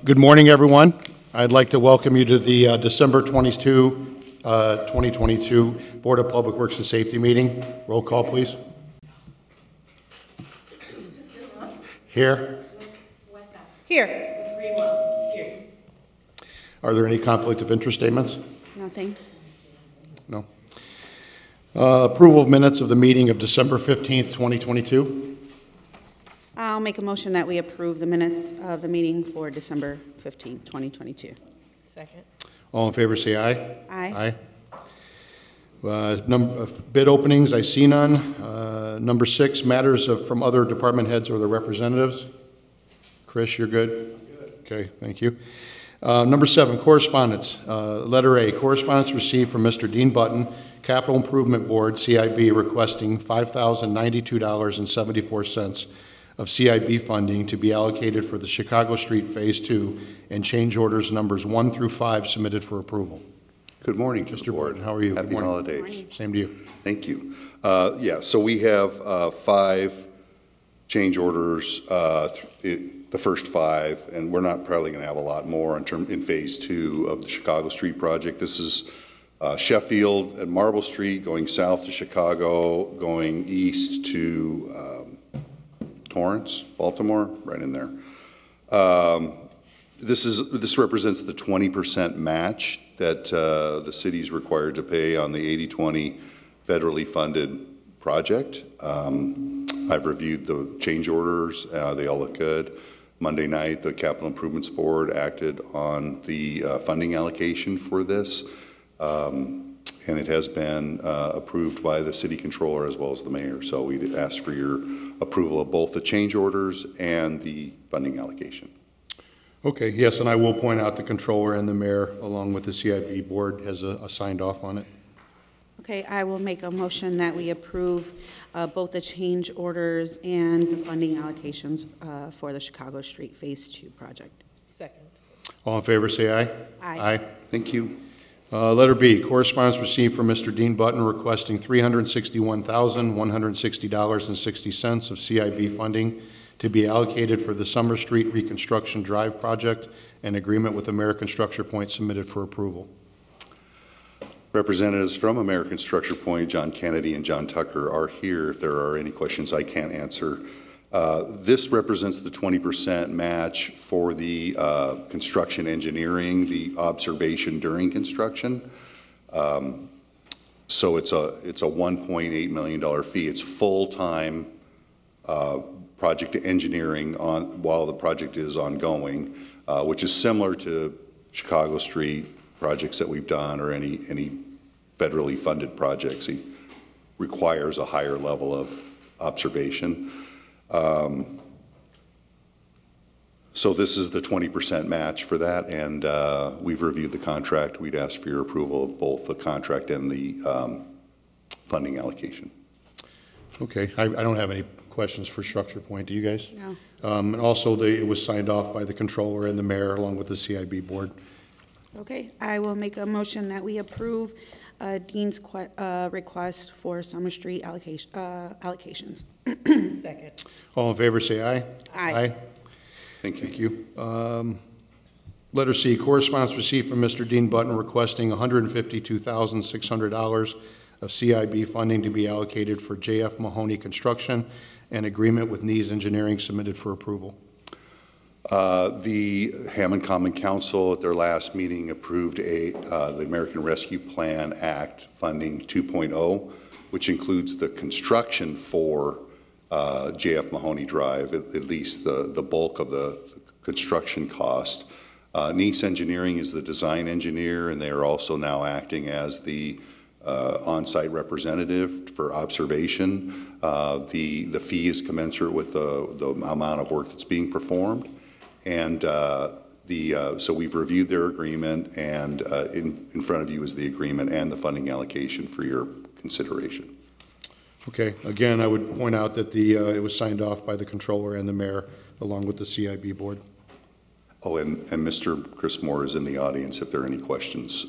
Good morning, everyone. I'd like to welcome you to the December 22, 2022 Board of Public Works and Safety meeting. Roll call, please. Here. Here. Here. Are there any conflict of interest statements? Nothing. No. Approval of minutes of the meeting of December 15th, 2022. I'll make a motion that we approve the minutes of the meeting for December 15th, 2022. Second. All in favor say aye. Aye. Bid openings, I see none. Number 6, matters from other department heads or their representatives. Chris, you're good? Okay, thank you. Number 7, correspondence. Letter A, correspondence received from Mr. Dean Button, Capital Improvement Board, CIB, requesting $5,092.74 of CIB funding to be allocated for the Chicago Street Phase 2 and change orders numbers 1 through 5 submitted for approval. Good morning, Mr. Board. How are you? Happy holidays. Same to you. Thank you. So we have 5 change orders, the first 5, and we're not probably going to have a lot more in Phase 2 of the Chicago Street project. This is Sheffield and Marble Street going south to Chicago, going east to Torrance, Baltimore, right in there. This represents the 20% match that the city is required to pay on the 80/20 federally funded project. I've reviewed the change orders. They all look good. Monday night, the Capital Improvements Board acted on the funding allocation for this, and it has been approved by the city controller as well as the mayor. So we ask for your approval of both the change orders and the funding allocation. Okay, yes, and I will point out the controller and the mayor, along with the CIB board, has signed off on it. Okay, I will make a motion that we approve both the change orders and the funding allocations for the Chicago Street Phase 2 project. Second. All in favor say aye. Aye. Thank you. Letter B, correspondence received from Mr. Dean Button requesting $361,160.60 of CIB funding to be allocated for the Summer Street Reconstruction Drive project, and agreement with American Structure Point submitted for approval. Representatives from American Structure Point, John Kennedy and John Tucker, are here if there are any questions I can't answer. This represents the 20% match for the construction engineering, the observation during construction. So it's a $1.8 million fee. It's full-time project engineering while the project is ongoing, which is similar to Chicago Street projects that we've done or any federally funded projects. It requires a higher level of observation. So this is the 20% match for that, and we've reviewed the contract. We'd ask for your approval of both the contract and the funding allocation. Okay, I don't have any questions for Structure Point. Do you guys? No. And also, it was signed off by the controller and the mayor, along with the CIB board. Okay, I will make a motion that we approve Dean's request for Summer Street allocations. Second. All in favor say aye. Aye. Thank you. Thank you. Letter C, correspondence received from Mr. Dean Button requesting $152,600 of CIB funding to be allocated for J.F. Mahoney Construction, and agreement with Nees Engineering submitted for approval. The Hammond Common Council at their last meeting approved the American Rescue Plan Act funding 2.0, which includes the construction for J.F. Mahoney Drive, at least the bulk of the construction cost. Nees Engineering is the design engineer, and they are also now acting as the on-site representative for observation. The fee is commensurate with the amount of work that's being performed. And so we've reviewed their agreement, and in front of you is the agreement and the funding allocation for your consideration. Okay. Again, I would point out that it was signed off by the controller and the mayor, along with the CIB board. Oh, and Mr. Chris Moore is in the audience if there are any questions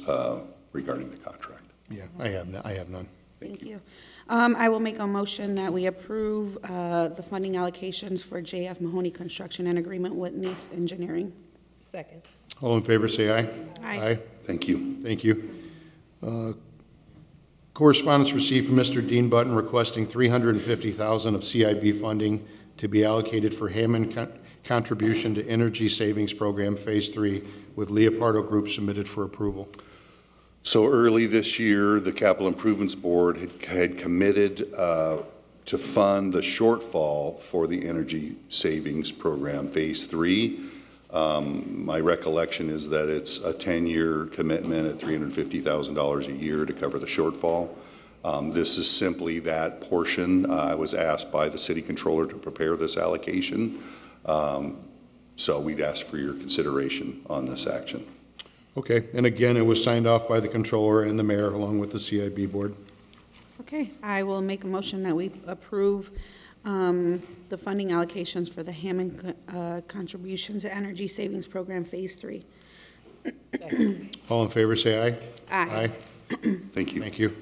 regarding the contract. Yeah, I have none. Thank you. I will make a motion that we approve the funding allocations for J.F. Mahoney Construction and agreement with Nice Engineering. Second. All in favor, say aye. Aye. Thank you. Thank you. Correspondence received from Mr. Dean Button requesting $350,000 of CIB funding to be allocated for Hammond contribution to Energy Savings Program Phase 3 with Leopardo Group submitted for approval. So early this year, the Capital Improvements Board had committed to fund the shortfall for the Energy Savings Program Phase 3. My recollection is that it's a 10-year commitment at $350,000 a year to cover the shortfall. This is simply that portion. I was asked by the City Controller to prepare this allocation. So we'd ask for your consideration on this action. Okay, and again, it was signed off by the Controller and the Mayor along with the CIB Board. Okay, I will make a motion that we approve the funding allocations for the Hammond Contributions to Energy Savings Program Phase 3. Second. All in favor, say aye. Aye. Thank you. Thank you.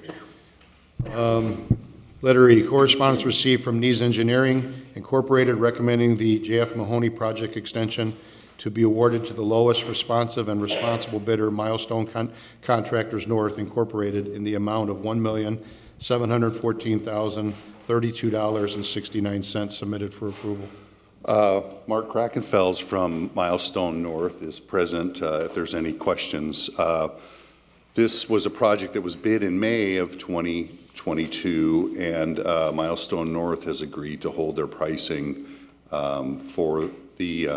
Letter E, correspondence received from Nice Engineering Incorporated recommending the J.F. Mahoney project extension to be awarded to the lowest responsive and responsible bidder, Milestone Contractors North Incorporated, in the amount of $1,714,032.69 submitted for approval. Mark Krakenfels from Milestone North is present if there's any questions. This was a project that was bid in May of 2022, and Milestone North has agreed to hold their pricing for the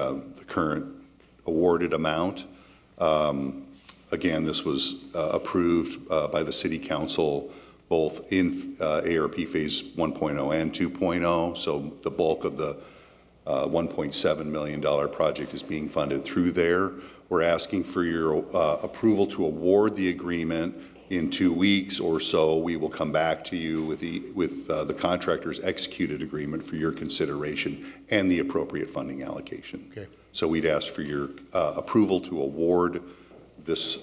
current awarded amount. Again, this was approved by the City Council both in ARP Phase 1.0 and 2.0, so the bulk of the $1.7 million project is being funded through there. We're asking for your approval to award the agreement. In 2 weeks or so, we will come back to you with the contractor's executed agreement for your consideration and the appropriate funding allocation. Okay. So we'd ask for your approval to award this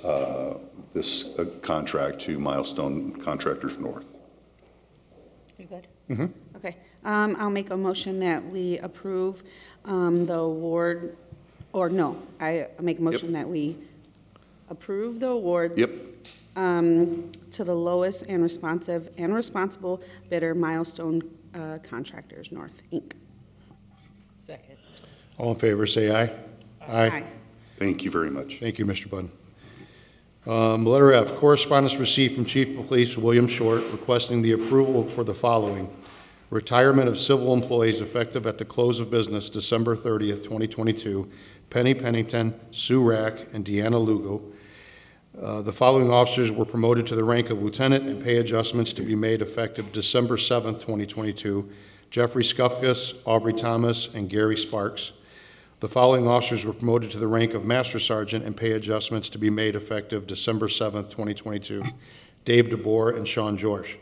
contract to Milestone Contractors North. You good? Mm-hmm. Okay. I'll make a motion that we approve the award, or no, I make a motion that we approve the award. Yep. To the lowest and responsible bidder, Milestone Contractors North, Inc. Second. All in favor, say aye. Aye. Thank you very much. Thank you, Mr. Button. Letter F, correspondence received from Chief of Police William Short requesting the approval for the following: retirement of civil employees effective at the close of business December 30th, 2022, Penny Pennington, Sue Rack, and Deanna Lugo. The following officers were promoted to the rank of lieutenant, and pay adjustments to be made effective December 7th, 2022, Jeffrey Skufkas, Aubrey Thomas, and Gary Sparks. The following officers were promoted to the rank of Master Sergeant, and pay adjustments to be made effective December 7th, 2022, Dave DeBoer and Sean George.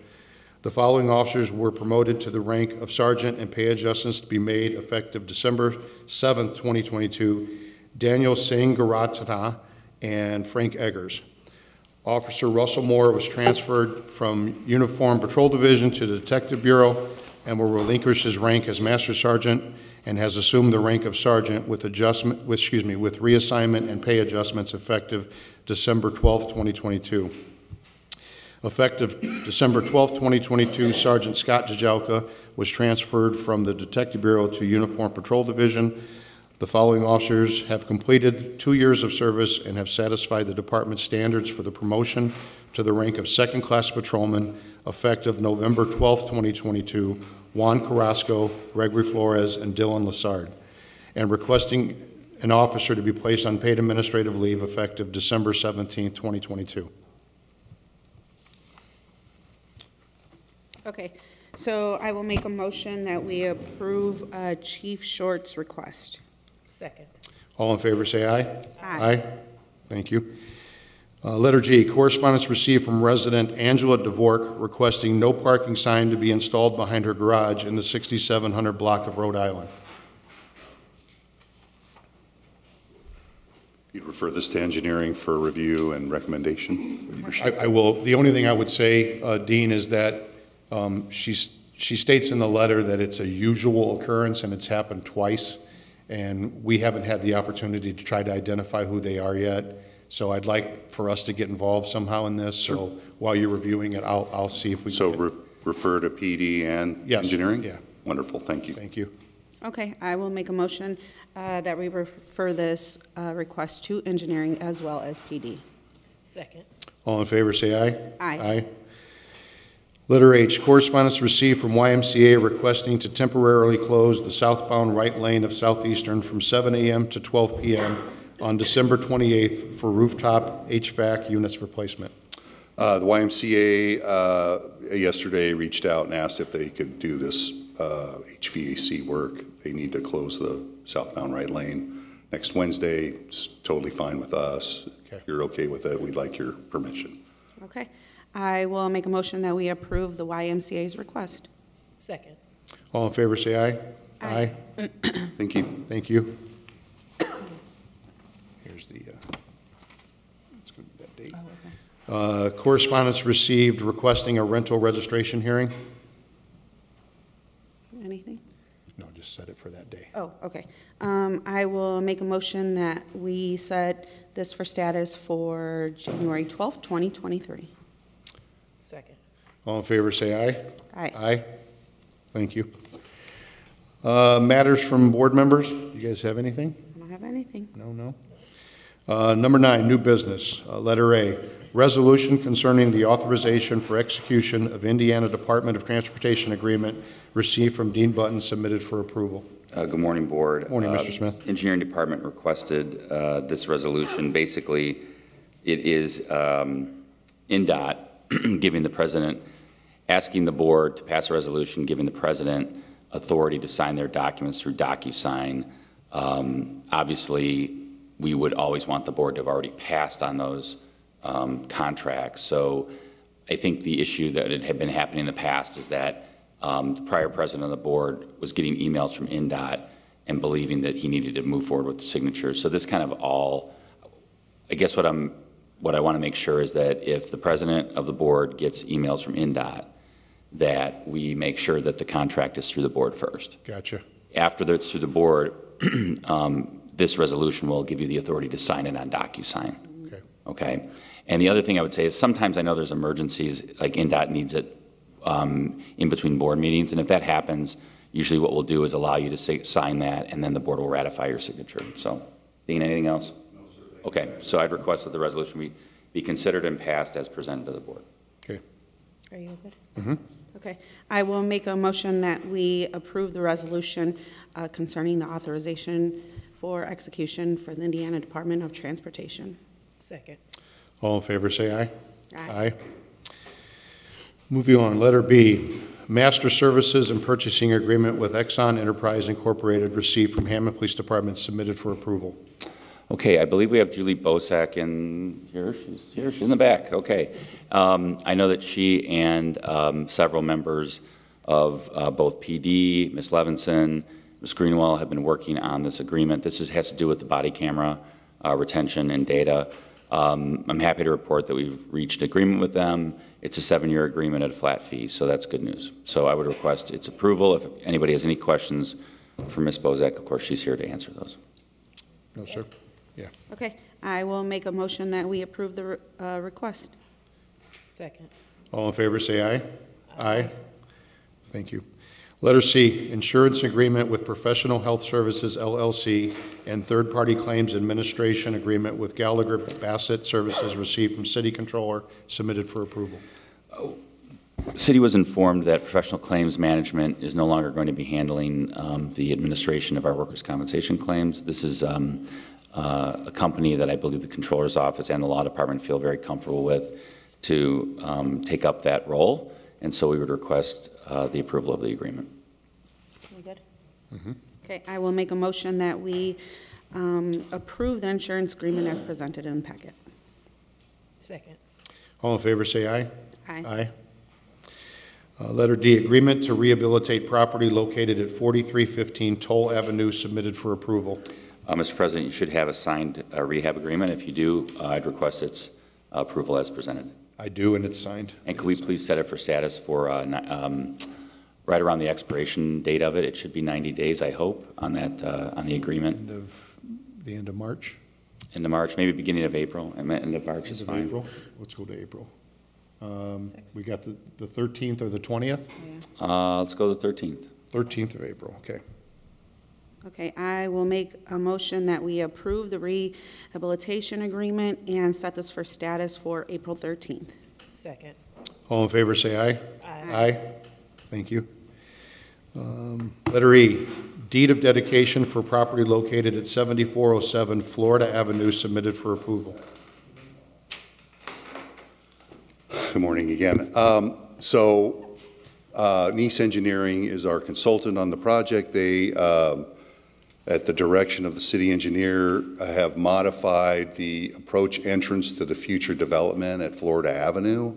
The following officers were promoted to the rank of Sergeant, and pay adjustments to be made effective December 7th, 2022, Daniel Singharatana and Frank Eggers. Officer Russell Moore was transferred from Uniform Patrol Division to the Detective Bureau and will relinquish his rank as Master Sergeant and has assumed the rank of Sergeant with reassignment and pay adjustments effective December 12th, 2022. Effective December 12th, 2022, Sergeant Scott Jajalka was transferred from the Detective Bureau to Uniform Patrol Division. The following officers have completed 2 years of service and have satisfied the department standards for the promotion to the rank of Second Class Patrolman effective November 12th, 2022, Juan Carrasco, Gregory Flores, and Dylan Lassard, and requesting an officer to be placed on paid administrative leave effective December 17th, 2022. Okay, so I will make a motion that we approve Chief Short's request. Second. All in favor, say aye. Aye. Thank you. Letter G, correspondence received from resident Angela DeVork requesting no parking sign to be installed behind her garage in the 6700 block of Rhode Island. You'd refer this to engineering for review and recommendation? I will. The only thing I would say, Dean, is that She states in the letter that it's a usual occurrence and it's happened twice, and we haven't had the opportunity to try to identify who they are yet. So I'd like for us to get involved somehow in this. So while you're reviewing it, I'll see if we can. So refer to PD and Yes, engineering? yeah. Wonderful, thank you. Thank you. Okay, I will make a motion that we refer this request to engineering as well as PD. Second. All in favor, say aye. Aye. Aye. Letter H, correspondence received from YMCA requesting to temporarily close the southbound right lane of Southeastern from 7 a.m. to 12 p.m. on December 28th for rooftop HVAC units replacement. The YMCA yesterday reached out and asked if they could do this HVAC work. They need to close the southbound right lane next Wednesday. It's totally fine with us. Okay. If you're okay with it, we'd like your permission. Okay, I will make a motion that we approve the YMCA's request. Second. All in favor, say aye. Aye. Thank you. Thank you. Here's the, it's going to be that date. Oh, okay. Correspondence received requesting a rental registration hearing. Anything? No, just set it for that day. Oh, okay. I will make a motion that we set this for status for January 12th, 2023. Second. All in favor, say aye. Aye. Aye. Thank you. Matters from board members. You guys have anything? I don't have anything. No. Number 9, new business. Letter A, resolution concerning the authorization for execution of Indiana Department of Transportation agreement received from Dean Button, submitted for approval. Good morning, Board. Morning, Mr. Smith. Engineering Department requested this resolution. Basically, it is NDOT giving the President, asking the Board to pass a resolution giving the President authority to sign their documents through DocuSign. Obviously, we would always want the Board to have already passed on those contracts. So I think the issue that had been happening in the past is that the prior president of the board was getting emails from NDOT and believing that he needed to move forward with the signatures. So this kind of all, I guess what I want to make sure is that if the president of the board gets emails from NDOT, that we make sure that the contract is through the board first. Gotcha. After it's through the board, this resolution will give you the authority to sign it on DocuSign. Okay. Okay? And the other thing I would say is sometimes I know there's emergencies, like NDOT needs it in between board meetings, and if that happens, usually what we'll do is allow you to sign that, and then the board will ratify your signature. So, Dean, anything else? No, sir. Okay, so I'd request that the resolution be considered and passed as presented to the board. Okay. Are you good? Mm-hmm. Okay. I will make a motion that we approve the resolution concerning the authorization for execution for the Indiana Department of Transportation. Second. All in favor, say aye. Aye. Moving on, letter B, master services and purchasing agreement with Exxon Enterprise Incorporated received from Hammond Police Department, submitted for approval. Okay, I believe we have Julie Bosak in here. She's here. She's in the back. Okay. I know that she and several members of both PD, Ms. Levinson, Ms. Greenwell have been working on this agreement. This has to do with the body camera retention and data. I'm happy to report that we've reached agreement with them. It's a 7-year agreement at a flat fee, so that's good news. So I would request its approval. If anybody has any questions for Ms. Bosak, of course, she's here to answer those. No, sir. Yeah. Okay. I will make a motion that we approve the request. Second. All in favor, say aye. Aye. Thank you. Letter C, insurance agreement with Professional Health Services, LLC, and third-party claims administration agreement with Gallagher Bassett Services received from City Controller, submitted for approval. The city was informed that professional claims management is no longer going to be handling the administration of our workers' compensation claims. This is a company that I believe the Controller's Office and the Law Department feel very comfortable with to take up that role, and so we would request the approval of the agreement. We good? Mm-hmm. Okay. I will make a motion that we approve the insurance agreement as presented in the packet. Second. All in favor, say aye. Aye. Letter D, agreement to rehabilitate property located at 4315 Toll Avenue, submitted for approval. Mr. President, you should have a signed rehab agreement. If you do, I'd request its approval as presented. I do, and it's signed. And could we please set it for status for right around the expiration date of it? It should be 90 days, I hope, on that, on the agreement. The end of March? End of March, maybe beginning of April. I meant end of March is End of fine. April? Let's go to April. We got the 13th or the 20th? Let's go the 13th. 13th of April, okay. Okay, I will make a motion that we approve the rehabilitation agreement and set this for status for April 13th. Second. All in favor, say aye. Aye. Aye. Thank you. Letter E, deed of dedication for property located at 7407 Florida Avenue submitted for approval. Good morning again. Nice Engineering is our consultant on the project. They, at the direction of the city engineer, have modified the approach entrance to the future development at Florida Avenue,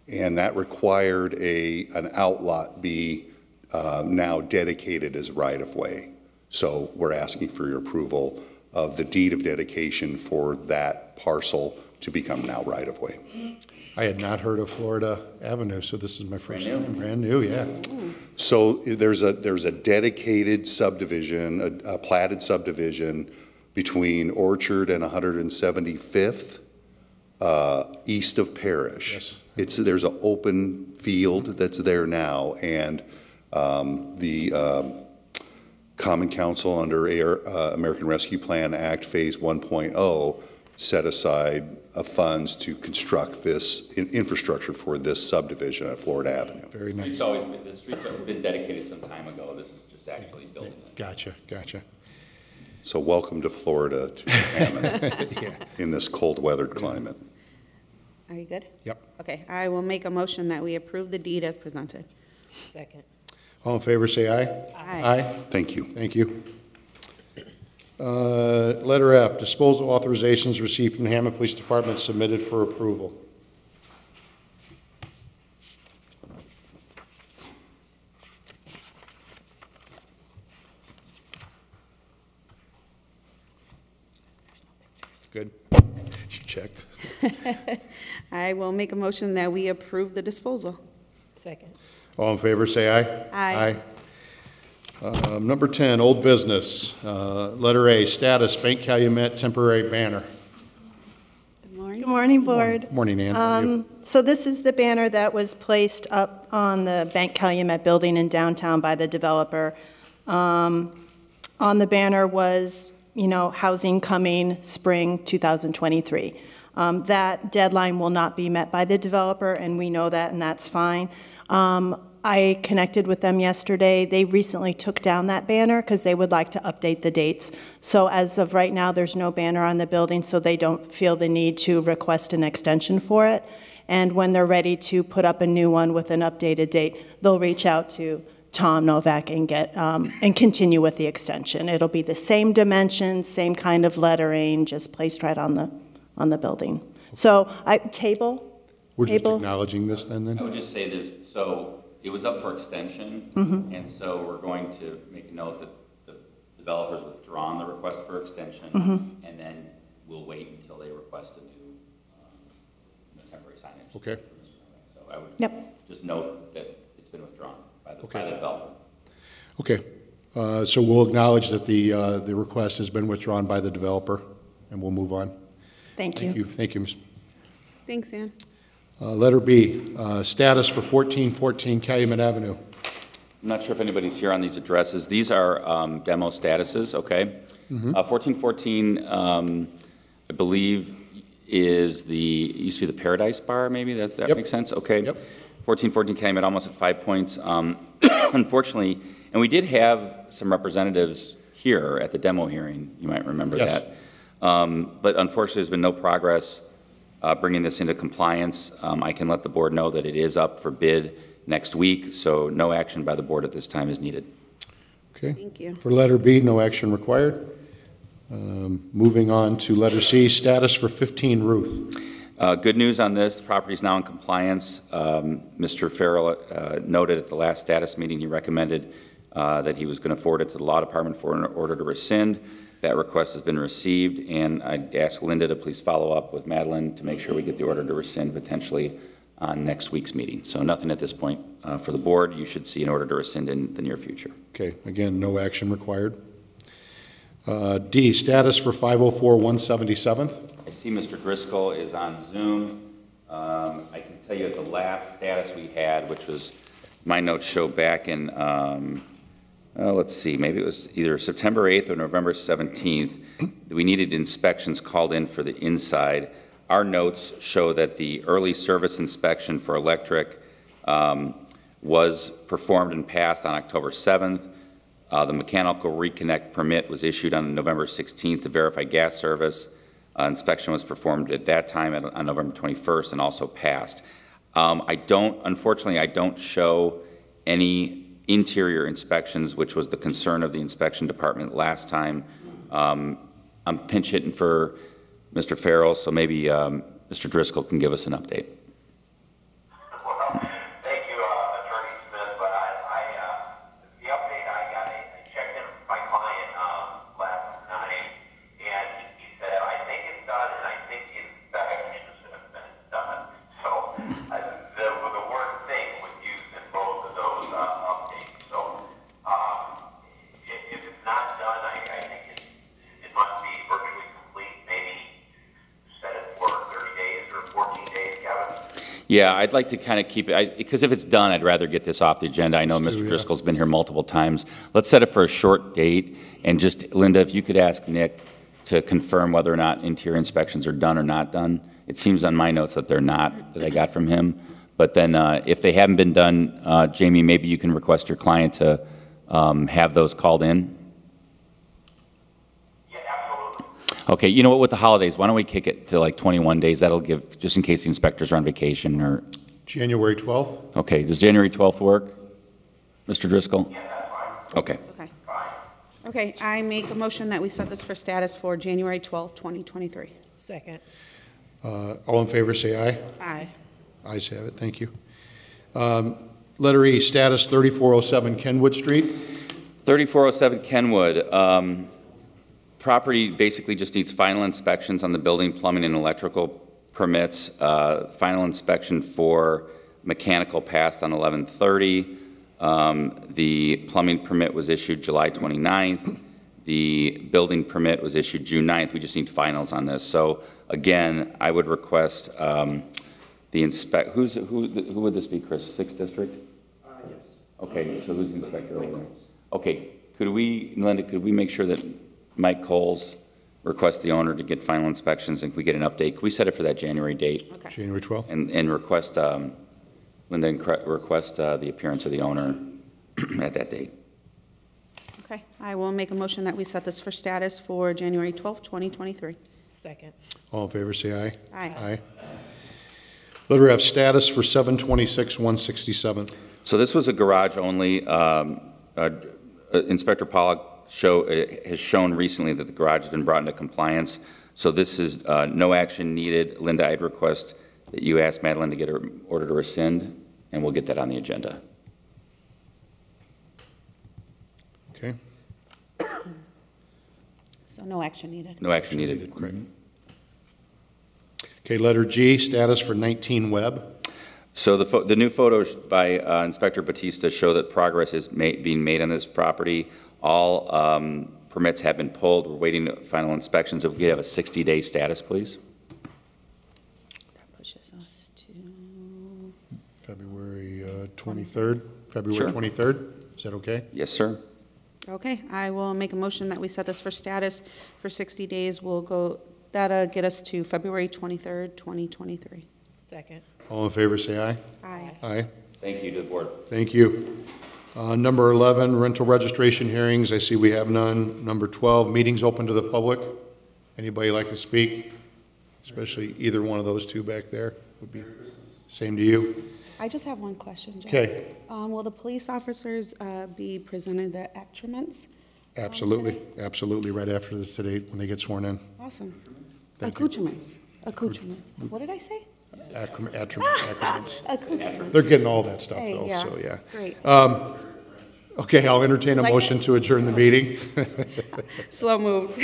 and that required an outlot be now dedicated as right-of-way. So we're asking for your approval of the deed of dedication for that parcel to become now right-of-way. I had not heard of Florida Avenue, so this is my first time. Brand new, yeah. So there's a dedicated subdivision, a platted subdivision between Orchard and 175th, east of Parish. Yes. There's an open field that's there now, and the Common Council under American Rescue Plan Act Phase 1.0 set aside funds to construct this infrastructure for this subdivision at Florida Avenue. Very nice. The streets have been dedicated some time ago. This is just actually building it. Gotcha, gotcha. So welcome to Florida, to Hammond, Yeah. in this cold weathered climate. Are you good? Yep. Okay, I will make a motion that we approve the deed as presented. Second. All in favor, say aye. Aye. Thank you. Thank you. Letter F, disposal authorizations received from the Hammond Police Department submitted for approval. Good. You checked. I will make a motion that we approve the disposal. Second. All in favor, say aye. Aye. Number 10, old business. Letter A, status, Bank Calumet temporary banner. Good morning. Good morning, Board. Morning, Ann. How are you? So this is the banner that was placed up on the Bank Calumet building in downtown by the developer. On the banner was, housing coming spring 2023. That deadline will not be met by the developer, and we know that, and that's fine. I connected with them yesterday. They recently took down that banner because they would like to update the dates. So as of right now, there's no banner on the building, so they don't feel the need to request an extension for it. And when they're ready to put up a new one with an updated date, they'll reach out to Tom Novak and get and continue with the extension. It'll be the same dimensions, same kind of lettering, just placed right on the building. So We're just acknowledging this then? I would just say this, so it was up for extension, and so we're going to make a note that the developer's withdrawn the request for extension, and then we'll wait until they request a new temporary signage. Okay. So I would Yep. just note that it's been withdrawn by the developer. Okay. So we'll acknowledge that the request has been withdrawn by the developer, and we'll move on. Thank you. Thank you, Ms. Thanks, Ann. Letter B, status for 1414 Calumet Avenue. I'm not sure if anybody's here on these addresses. These are demo statuses, okay? 1414, I believe, used to be the Paradise Bar, maybe? That Yep. makes sense? Okay. Yep. 1414 Calumet, almost at 5 points. Unfortunately, and we did have some representatives here at the demo hearing. You might remember Yes. that. But unfortunately, there's been no progress bringing this into compliance. I can let the board know that it is up for bid next week, so no action by the board at this time is needed. Okay. Thank you. For letter B, no action required. Moving on to letter C, status for 15 Ruth. Good news on this, the property is now in compliance. Mr. Farrell noted at the last status meeting he recommended that he was going to forward it to the law department for an order to rescind. That request has been received, and I'd ask Linda to please follow up with Madeline to make sure we get the order to rescind potentially on next week's meeting. So nothing at this point for the board. You should see an order to rescind in the near future. Okay, again, no action required. D, status for 504 177th. I see Mr. Driscoll is on Zoom. I can tell you the last status we had, which was, my notes show back in, let's see, maybe it was either September 8th or November 17th, we needed inspections called in for the inside. Our notes show that the early service inspection for electric was performed and passed on October 7th. The mechanical reconnect permit was issued on November 16th to verify gas service. Inspection was performed at that time on November 21st and also passed. Unfortunately, I don't show any interior inspections, which was the concern of the inspection department last time. I'm pinch hitting for Mr. Farrell, so maybe Mr. Driscoll can give us an update. Thank you, Attorney Smith, but the update I got, I checked in with my client last night, and he said, I think it's done, and I think the inspections have been done. So the word "thing" was used in both of those updates. So if it's not done, I think it must be virtually complete. Maybe set it for 30 days or 14 days, Kevin. Yeah, I'd like to kind of keep it, because if it's done, I'd rather get this off the agenda. I know Mr. Driscoll's been here multiple times. Let's set it for a short date, and just, Linda, if you could ask Nick to confirm whether or not interior inspections are done or not done. It seems on my notes that they're not, that I got from him. But then if they haven't been done, Jamie, maybe you can request your client to have those called in. Okay, you know what, with the holidays, why don't we kick it to like 21 days? That'll give, just in case the inspectors are on vacation or... January 12th. Okay, does January 12th work, Mr. Driscoll? Yeah, that's fine. Okay. Okay. Okay, I make a motion that we set this for status for January 12th, 2023. Second. All in favor, say aye. Aye. Ayes have it, thank you. Letter E, status 3407 Kenwood Street. 3407 Kenwood. Property basically just needs final inspections on the building, plumbing, and electrical permits. Final inspection for mechanical passed on 11/30. The plumbing permit was issued July 29th. The building permit was issued June 9th. We just need finals on this. So again, I would request the who would this be, Chris? 6th District? Yes. Okay, so who's the inspector over there? Okay, Linda, could we make sure that Mike Coles request the owner to get final inspections, and we get an update? Can we set it for that January date? Okay. January 12th. And request, Linda, request the appearance of the owner at that date. Okay, I will make a motion that we set this for status for January 12th, 2023. Second. All in favor, say aye. Aye. Aye. Letter F, status for 726 167th. So this was a garage only. Inspector Pollock has shown recently that the garage has been brought into compliance. So this is no action needed. Linda, I'd request that you ask Madeline to get her order to rescind, and we'll get that on the agenda. Okay. So no action needed. No action needed. Correct. Okay, letter G, status for 19 Webb. So the new photos by Inspector Batista show that progress is being made on this property. All permits have been pulled. We're waiting for final inspections. If we could have a 60-day status, please. That pushes us to... February 23rd. February Sure. 23rd. Is that okay? Yes, sir. Okay, I will make a motion that we set this for status for 60 days. That'll get us to February 23rd, 2023. Second. All in favor, say aye. Aye. Aye. Thank you to the board. Thank you. Number 11, rental registration hearings. I see we have none. Number 12, meetings open to the public. Anybody like to speak? Especially either one of those two back there would be same to you. I just have one question, Jeff. Okay. Will the police officers be presented their accoutrements? Absolutely. Today? Absolutely. Right after this today when they get sworn in. Awesome. Thank you. Accoutrements. Accoutrements. What did I say? Accoutrements. Accoutrements. They're getting all that stuff Hey, though, yeah. so yeah. Great. Okay, I'll entertain a Like motion to adjourn the meeting. Slow moved.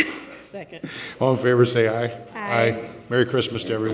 Second. All in favor, say aye. Aye. Merry Christmas to everyone.